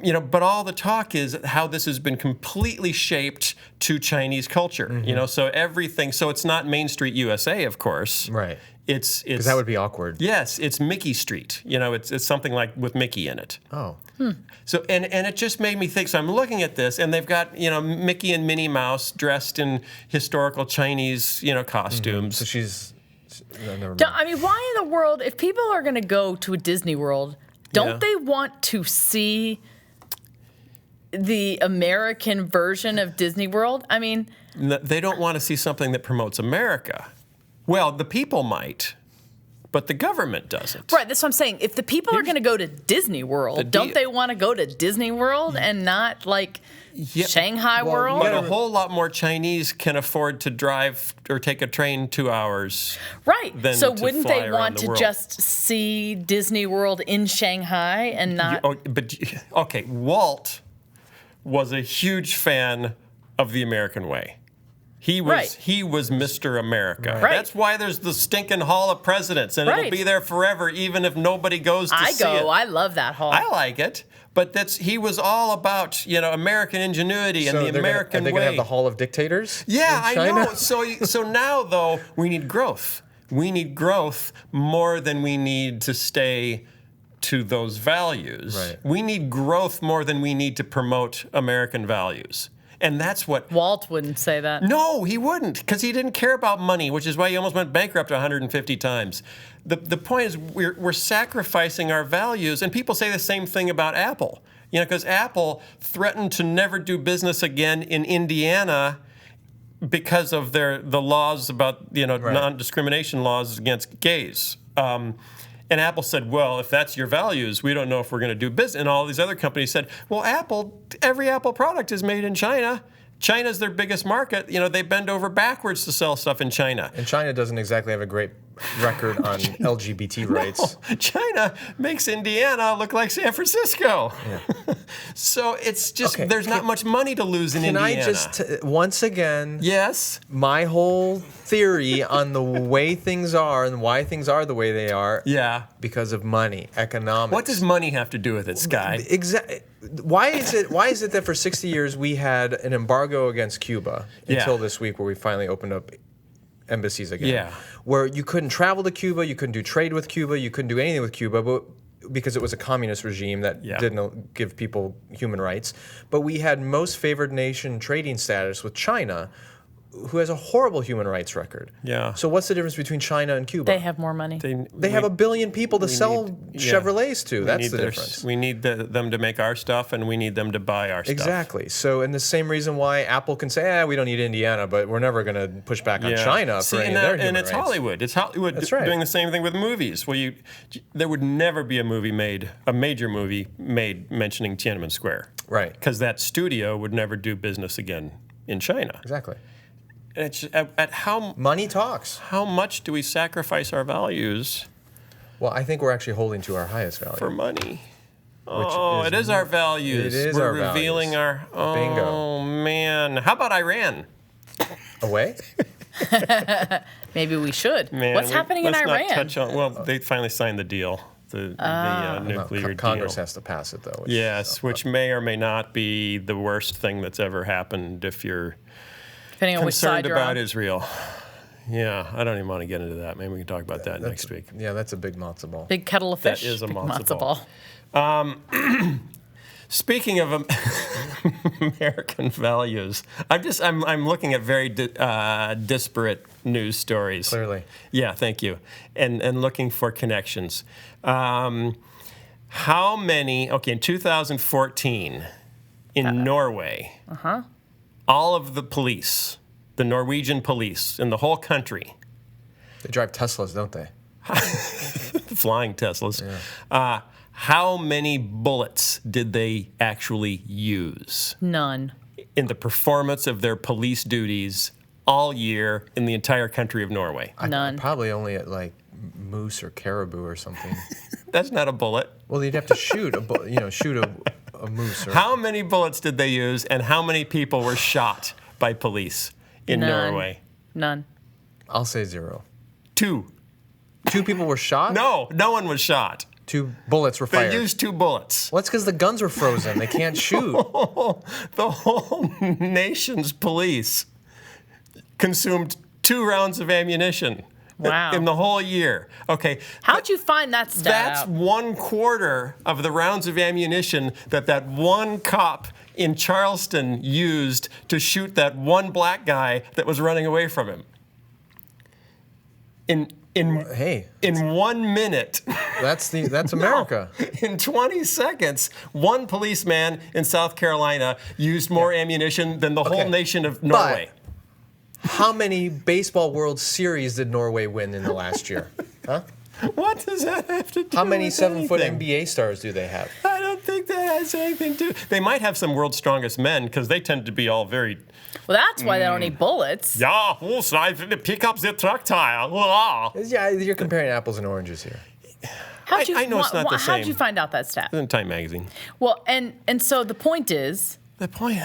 But all the talk is how this has been completely shaped to Chinese culture. So everything. So it's not Main Street USA, of course. Right. It's Because that would be awkward. Yes, it's Mickey Street. It's something like with Mickey in it. Oh. So and it just made me think. So I'm looking at this, and they've got Mickey and Minnie Mouse dressed in historical Chinese costumes. So she's. No, never mind. I mean, why in the world, if people are going to go to a Disney World, don't they want to see the American version of Disney World? I mean, They don't want to see something that promotes America. Well, the people might, but the government doesn't. right, that's what I'm saying. If the people are going to go to Disney World, don't they want to go to Disney World and not like Shanghai World? But a whole lot more Chinese can afford to drive or take a train 2 hours. Right. Than So to wouldn't fly they around want the to world. just see Disney World in Shanghai and not? Okay, Walt was a huge fan of the American way. He was Mr. America. Right. That's why there's the stinking Hall of Presidents, and it'll Right. be there forever, even if nobody goes to I see it. go. I love that hall. I like it, but he was all about American ingenuity and the American Are they way. going to have the Hall of Dictators? Yeah, in I China? know. So now though we need growth. We need growth more than we need to stay to those values. Right. We need growth more than we need to promote American values. And that's what. Walt wouldn't say that. No, he wouldn't, because he didn't care about money, which is why he almost went bankrupt 150 times. The point is we're sacrificing our values, and people say the same thing about Apple. Because Apple threatened to never do business again in Indiana because of the laws about non-discrimination laws against gays. And Apple said, well, if that's your values, we don't know if we're going to do business. And all these other companies said, well, every Apple product is made in China. China's their biggest market. They bend over backwards to sell stuff in China. And China doesn't exactly have a great record on LGBT rights. No, China makes Indiana look like San Francisco. Yeah. So it's just, Okay, there's not much money to lose in Indiana. Can I just, once again, Yes? my whole theory on the way things are and why things are the way they are Yeah. because of money, economics. What does money have to do with it, Sky? Exactly. Why is it that for 60 years we had an embargo against Cuba until this week where we finally opened up embassies again? Yeah. Where you couldn't travel to Cuba, you couldn't do trade with Cuba, you couldn't do anything with Cuba, but because it was a communist regime that didn't give people human rights. But we had most favored nation trading status with China, who has a horrible human rights record. Yeah. So what's the difference between China and Cuba? They have more money. They have 1 billion people to sell Chevrolets to. That's the difference. We need them to make our stuff, and we need them to buy our stuff. Exactly. So, and the same reason why Apple can say, we don't need Indiana, but we're never going to push back on China for any of their human rights. Hollywood. It's Hollywood doing the same thing with movies. Well, there would never be a major movie made mentioning Tiananmen Square. Right. Because that studio would never do business again in China. Exactly. And it's at how money talks. How much do we sacrifice our values? Well, I think we're actually holding to our highest value. For money. It is our values. It is We're our revealing values. our. Bingo. Oh man! How about Iran? Away? Maybe we should. Man, What's happening in Iran? Not touch on, well, they finally signed the deal. The nuclear Congress deal. has to pass it though. Which may or may not be the worst thing that's ever happened if you're Depending on which side concerned you're about on. Israel. Yeah, I don't even want to get into that. Maybe we can talk about that next week. Yeah, that's a big matzo ball. Big kettle of fish. That is a Big matzo ball. Speaking of American values, I'm looking at very disparate news stories. Clearly. Yeah, thank you. And looking for connections. How many, in 2014, in Norway, all of the police, the Norwegian police in the whole country, They drive Teslas, don't they? flying Teslas, how many bullets did they actually use? None. In the performance of their police duties all year in the entire country of Norway? None. Probably only at like moose or caribou or something. That's not a bullet. Well, you'd have to shoot a moose. Or How many bullets did they use, and how many people were shot by police in None. Norway? None. I'll say 0. 2. 2 people were shot? No one was shot. 2 bullets were They fired. used 2 bullets. Well, that's because the guns were frozen. They can't shoot. The whole nation's police consumed 2 rounds of ammunition. Wow. In the whole year. Okay. How'd you find that stat That's out? 1/4 of the rounds of ammunition that one cop in Charleston used to shoot that one black guy that was running away from him. In Hey, in 1 minute. that's America. In 20 seconds, one policeman in South Carolina used more ammunition than the whole nation of Norway. But how many baseball World Series did Norway win in the last year? Huh? What does that have to do How many with 7-foot anything? NBA stars do they have? I don't think that has anything to do. They might have some world's strongest men because they tend to be all very. Well, that's why they don't need bullets. Yeah, I pick up the tractile. Yeah, you're comparing apples and oranges here. I know it's not the How'd you same. find out that stat? In Time magazine. Well, and so the point is, The point.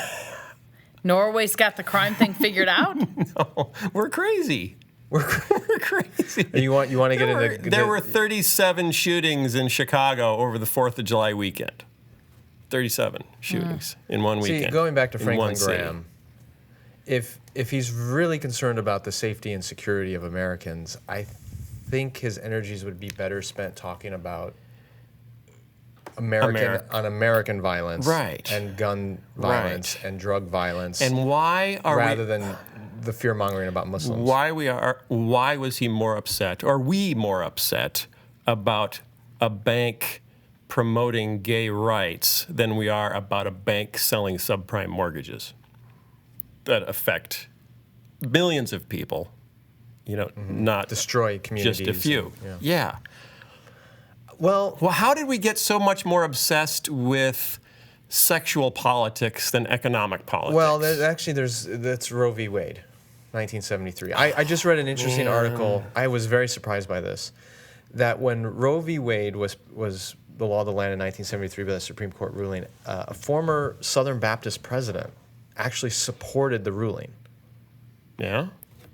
Norway's got the crime thing figured out. No, we're crazy. We're crazy. You want to get into There were 37 shootings in Chicago over the 4th of July weekend. 37 shootings in one weekend. See, going back to in Franklin one city. Graham, if he's really concerned about the safety and security of Americans, I think his energies would be better spent talking about American violence, Right. and gun violence Right. and drug violence, And why are rather we? than the fear mongering about Muslims. Why was he more upset, or we more upset about a bank promoting gay rights than we are about a bank selling subprime mortgages that affect millions of people? Not Destroy communities. just a few. and- Yeah. Well, Well, how did we get so much more obsessed with sexual politics than economic politics? Well, that's Roe v. Wade, 1973. I just read an interesting article. I was very surprised by this, that when Roe v. Wade was the law of the land in 1973 by the Supreme Court ruling, a former Southern Baptist president actually supported the ruling, Yeah?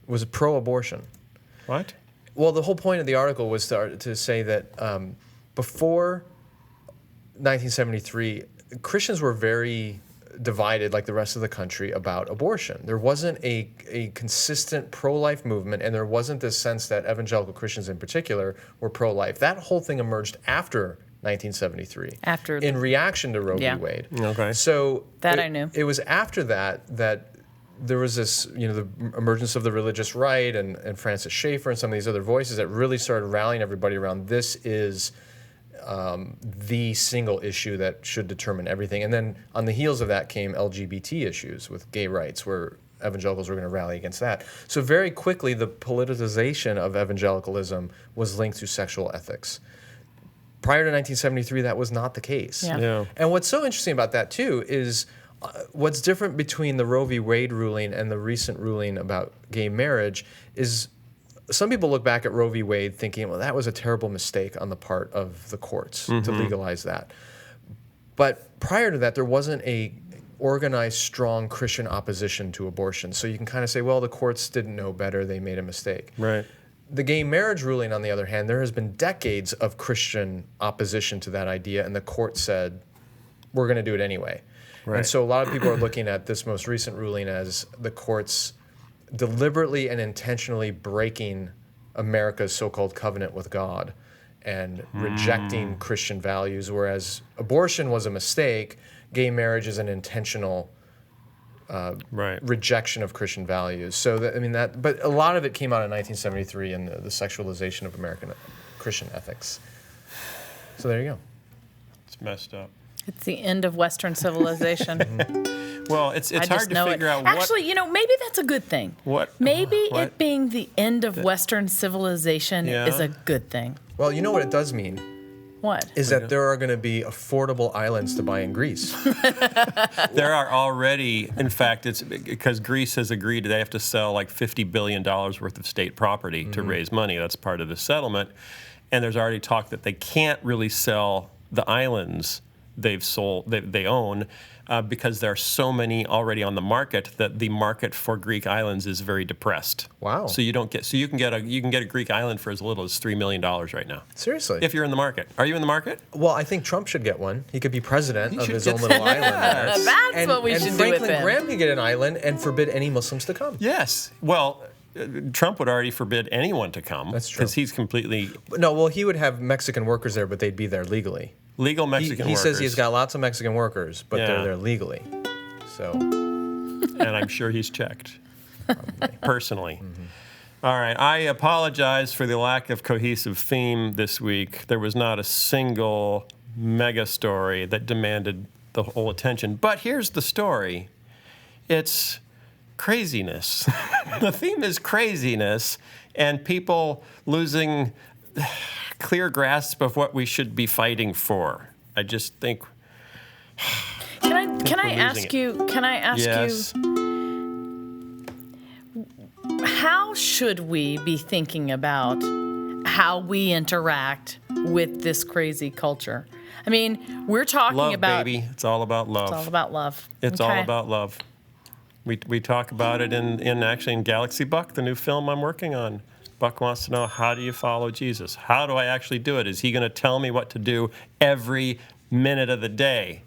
was pro-abortion. What? Well, the whole point of the article was to say that before 1973, Christians were very divided, like the rest of the country, about abortion. There wasn't a consistent pro-life movement, and there wasn't this sense that evangelical Christians in particular were pro-life. That whole thing emerged after 1973, in reaction to Roe v. Wade. Okay. So I knew. It was after that there was this, the emergence of the religious right and Francis Schaeffer and some of these other voices that really started rallying everybody around this is the single issue that should determine everything. And then on the heels of that came LGBT issues with gay rights, where evangelicals were going to rally against that. So very quickly, the politicization of evangelicalism was linked to sexual ethics. Prior to 1973, that was not the case. Yeah. And what's so interesting about that, too, is what's different between the Roe v. Wade ruling and the recent ruling about gay marriage is some people look back at Roe v. Wade thinking, well, that was a terrible mistake on the part of the courts to legalize that. But prior to that, there wasn't a organized, strong Christian opposition to abortion. So you can kind of say, well, the courts didn't know better, they made a mistake. Right. The gay marriage ruling, on the other hand, there has been decades of Christian opposition to that idea, and the court said, we're going to do it anyway. Right. And so a lot of people are looking at this most recent ruling as the courts deliberately and intentionally breaking America's so-called covenant with God and rejecting Christian values, whereas abortion was a mistake, gay marriage is an intentional rejection of Christian values. So but a lot of it came out in 1973 and the sexualization of American Christian ethics. So there you go. It's messed up. It's the end of Western civilization. Well, it's hard to figure out what... Actually, maybe that's a good thing. Maybe it being the end of Western civilization is a good thing. Well, you know what it does mean? What? Is that there are going to be affordable islands to buy in Greece. There are already, in fact, it's because Greece has agreed they have to sell like $50 billion worth of state property to raise money. That's part of the settlement. And there's already talk that they can't really sell the islands they own because there are so many already on the market that the market for Greek islands is very depressed. Wow. So you can get a Greek island for as little as $3 million right now. Seriously? If you're in the market. Are you in the market? Well, I think Trump should get one. He could be president of his own little island. That's what we should do with Franklin him. Graham could get an island and forbid any Muslims to come. Yes. Well, Trump would already forbid anyone to come. That's true. Because he's completely No, well, he would have Mexican workers there, but they'd be there legally. legal Mexican He workers. says he's got lots of Mexican workers, but Yeah. they're there legally. So And I'm sure he's checked personally. All right. I apologize for the lack of cohesive theme this week. There was not a single mega story that demanded the whole attention. But here's the story. It's craziness. The theme is craziness and people losing clear grasp of what we should be fighting for. I just think... Can I ask you? Yes. How should we be thinking about how we interact with this crazy culture? I mean, we're talking Love, about baby. It's all about love. It's all about love. It's all about love. We talk about it in Galaxy Buck, the new film I'm working on. Buck wants to know, how do you follow Jesus? How do I actually do it? Is he going to tell me what to do every minute of the day?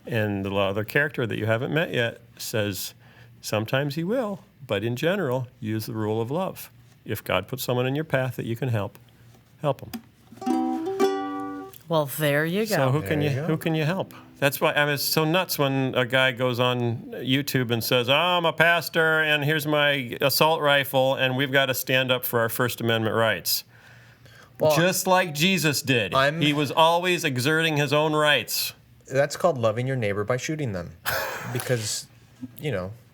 And the other character that you haven't met yet says, sometimes he will, but in general, use the rule of love. If God puts someone in your path that you can help them. Well, there you go. So who can you help? That's why it's so nuts when a guy goes on YouTube and says, I'm a pastor and here's my assault rifle and we've got to stand up for our First Amendment rights. Well, just like Jesus did. He was always exerting his own rights. That's called loving your neighbor by shooting them. Because,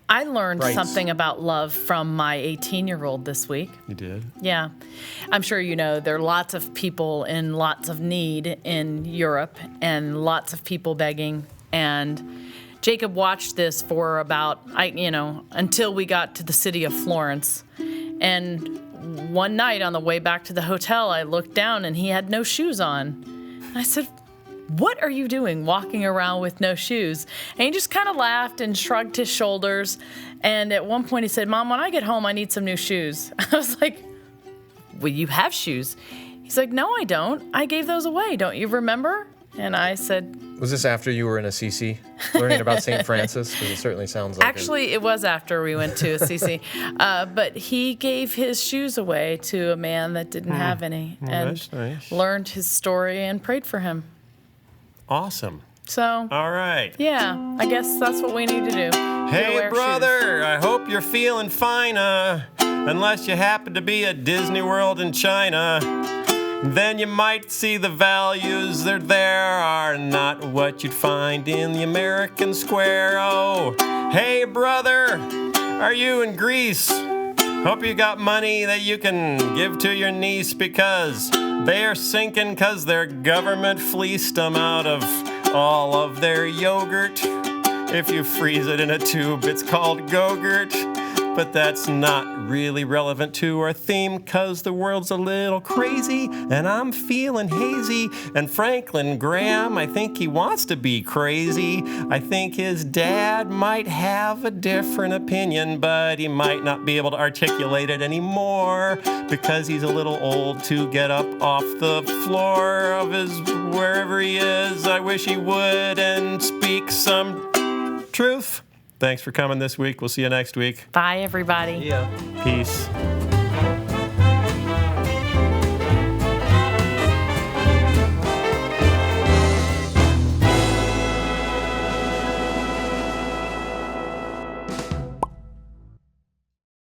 I learned something about love from my 18-year-old this week. You did? Yeah. I'm sure you know there are lots of people in lots of need in Europe and lots of people begging. And Jacob watched this for about, until we got to the city of Florence. And one night on the way back to the hotel, I looked down and he had no shoes on. And I said, what are you doing walking around with no shoes? And he just kind of laughed and shrugged his shoulders. And at one point he said, Mom, when I get home, I need some new shoes. I was like, well, you have shoes. He's like, no, I don't. I gave those away. Don't you remember? And I said... Was this after you were in Assisi learning about St. Francis? Because it certainly sounds like Actually, it was after we went to Assisi. But he gave his shoes away to a man that didn't have any. And that's nice. Learned his story and prayed for him. Awesome. So, all right. Yeah, I guess that's what we need to do. Hey, brother, I hope you're feeling fine, unless you happen to be at Disney World in China. Then you might see the values that there are not what you'd find in the American square. Oh, hey, brother, are you in Greece? Hope you got money that you can give to your niece because they're sinking because their government fleeced them out of all of their yogurt. If you freeze it in a tube, it's called Go-Gurt. But that's not really relevant to our theme because the world's a little crazy and I'm feeling hazy. And Franklin Graham, I think he wants to be crazy. I think his dad might have a different opinion, but he might not be able to articulate it anymore because he's a little old to get up off the floor of his wherever he is. I wish he would and speak some truth. Thanks for coming this week. We'll see you next week. Bye, everybody. Yeah. Peace.